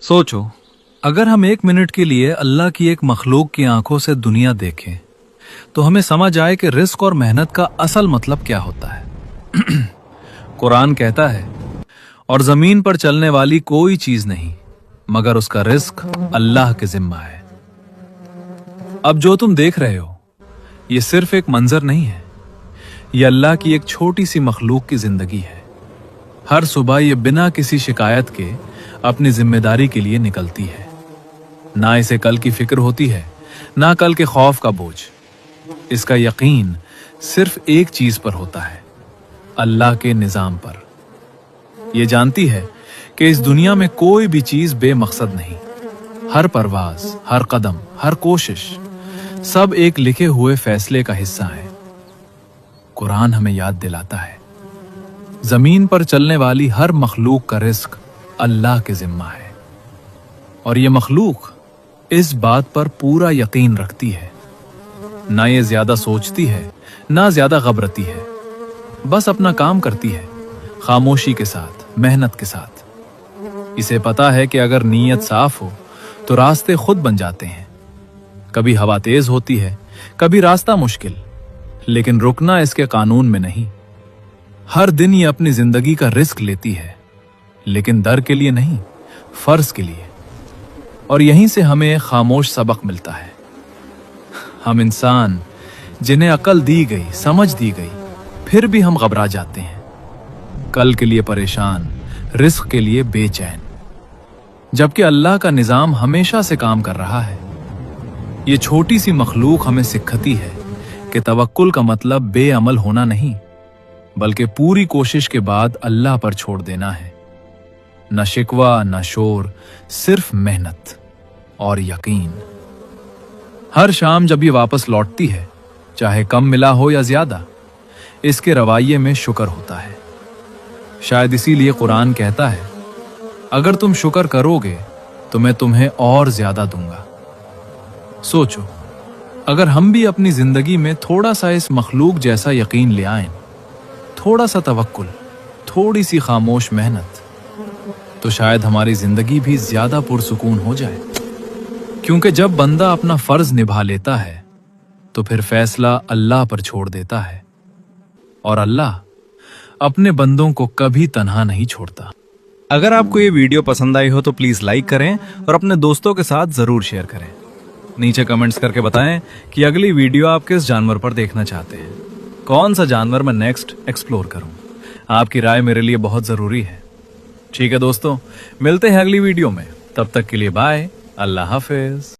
सोचो, अगर हम 1 मिनट के लिए अल्लाह की एक मखलूक की आंखों से दुनिया देखें तो हमें समझ आए कि रिस्क और मेहनत का असल मतलब क्या होता है। कुरान कहता है, और जमीन पर चलने वाली कोई चीज नहीं मगर उसका रिस्क अल्लाह के जिम्मा है। अब जो तुम देख रहे हो ये सिर्फ एक मंजर नहीं है, ये अल्लाह की एक छोटी सी मखलूक की जिंदगी है। हर सुबह ये बिना किसी शिकायत के अपनी जिम्मेदारी के लिए निकलती है। ना इसे कल की फिक्र होती है, ना कल के खौफ का बोझ। इसका यकीन सिर्फ एक चीज पर होता है, अल्लाह के निजाम पर। ये जानती है कि इस दुनिया में कोई भी चीज बेमकसद नहीं। हर परवाज, हर कदम, हर कोशिश, सब एक लिखे हुए फैसले का हिस्सा है। कुरान हमें याद दिलाता है, जमीन पर चलने वाली हर मखलूक का रिस्क अल्लाह के जिम्मा है। और ये मखलूक इस बात पर पूरा यकीन रखती है। ना ये ज्यादा सोचती है, ना ज्यादा घबराती है, बस अपना काम करती है, खामोशी के साथ, मेहनत के साथ। इसे पता है कि अगर नीयत साफ हो तो रास्ते खुद बन जाते हैं। कभी हवा तेज होती है, कभी रास्ता मुश्किल, लेकिन रुकना इसके कानून में नहीं। हर दिन ये अपनी जिंदगी का रिस्क लेती है, लेकिन डर के लिए नहीं, फर्ज के लिए। और यहीं से हमें एक खामोश सबक मिलता है। हम इंसान जिन्हें अकल दी गई, समझ दी गई, फिर भी हम घबरा जाते हैं, कल के लिए परेशान, रिस्क के लिए बेचैन, जबकि अल्लाह का निजाम हमेशा से काम कर रहा है। ये छोटी सी मखलूक हमें सिखाती है कि तवक्कुल का मतलब बेअमल होना नहीं, बल्कि पूरी कोशिश के बाद अल्लाह पर छोड़ देना है। न शिकवा, न शोर, सिर्फ मेहनत और यकीन। हर शाम जब ये वापस लौटती है, चाहे कम मिला हो या ज्यादा, इसके रवैये में शुक्र होता है। शायद इसीलिए कुरान कहता है, अगर तुम शुक्र करोगे तो मैं तुम्हें और ज्यादा दूंगा। सोचो, अगर हम भी अपनी जिंदगी में थोड़ा सा इस मखलूक जैसा यकीन ले आएं, थोड़ा सा तवक्कुल, थोड़ी सी खामोश मेहनत, तो शायद हमारी जिंदगी भी ज्यादा पुरसुकून हो जाए। क्योंकि जब बंदा अपना फर्ज निभा लेता है तो फिर फैसला अल्लाह पर छोड़ देता है, और अल्लाह अपने बंदों को कभी तन्हा नहीं छोड़ता। अगर आपको ये वीडियो पसंद आई हो तो प्लीज लाइक करें और अपने दोस्तों के साथ जरूर शेयर करें। नीचे कमेंट्स करके बताएं कि अगली वीडियो आप किस जानवर पर देखना चाहते हैं, कौन सा जानवर मैं नेक्स्ट एक्सप्लोर करूं। आपकी राय मेरे लिए बहुत जरूरी है। ठीक है दोस्तों, मिलते हैं अगली वीडियो में। तब तक के लिए बाय, अल्लाह हाफिज।